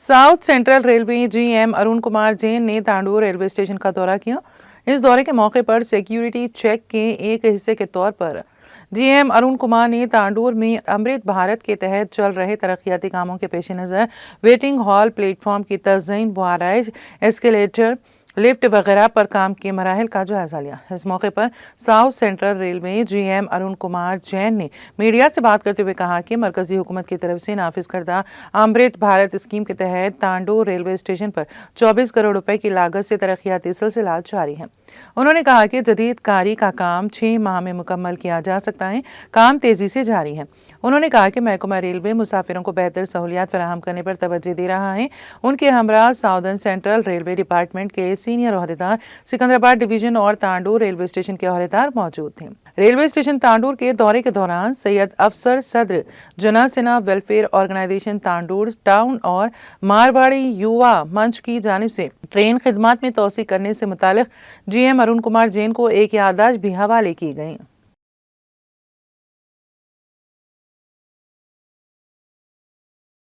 South central railway GM Arun Kumar Jain ने Tandur railway station का दौरा किया। इस दौरे के मौके पर सिक्योरिटी चेक के एक हिस्से के तौर पर जीएम अरुण कुमार ने तांडूर में अमृत भारत के तहत चल रहे तरक्याती कामों के पेश नज़र वेटिंग हॉल, प्लेटफॉर्म की तज़्ज़ीन, बुआराइज, एस्केलेटर, लिफ्ट वगैरह पर काम के मराहिल का जायजा लिया। इस मौके पर south central railway GM Arun Kumar Jain ने मीडिया से बात करते हुए कहा कि मरकजी हुकूमत की तरफ से नाफिज करदा अमृत भारत स्कीम के तहत तांडूर रेलवे स्टेशन पर 24 करोड़ रुपए की लागत से तरक्याती सिलसिला जारी है। उन्होंने कहा कि जदीद कारी का काम 6 माह में मुकम्मल किया जा सकता है, काम तेजी से जारी है। उन्होंने कहा कि महकमा रेलवे मुसाफिरों को बेहतर सहूलियात फराहम करने पर तवज्जो दे रहा है। उनके हमरा साउदर्न सेंट्रल रेलवे डिपार्टमेंट के सीनियर ओहदेदार, सिकंदराबाद डिवीजन और तांडूर रेलवे स्टेशन के ओहदेदार मौजूद थे। रेलवे स्टेशन तांडूर के दौरे के दौरान सैयद अफसर सदर जना सेना वेलफेयर ऑर्गेनाइजेशन तांडूर टाउन और मारवाड़ी युवा मंच की जानिब से ट्रेन खिदमात में तोसी करने से मुतालिक जीएम अरुण कुमार जैन को एक याददाश्त भी हवाले की गई।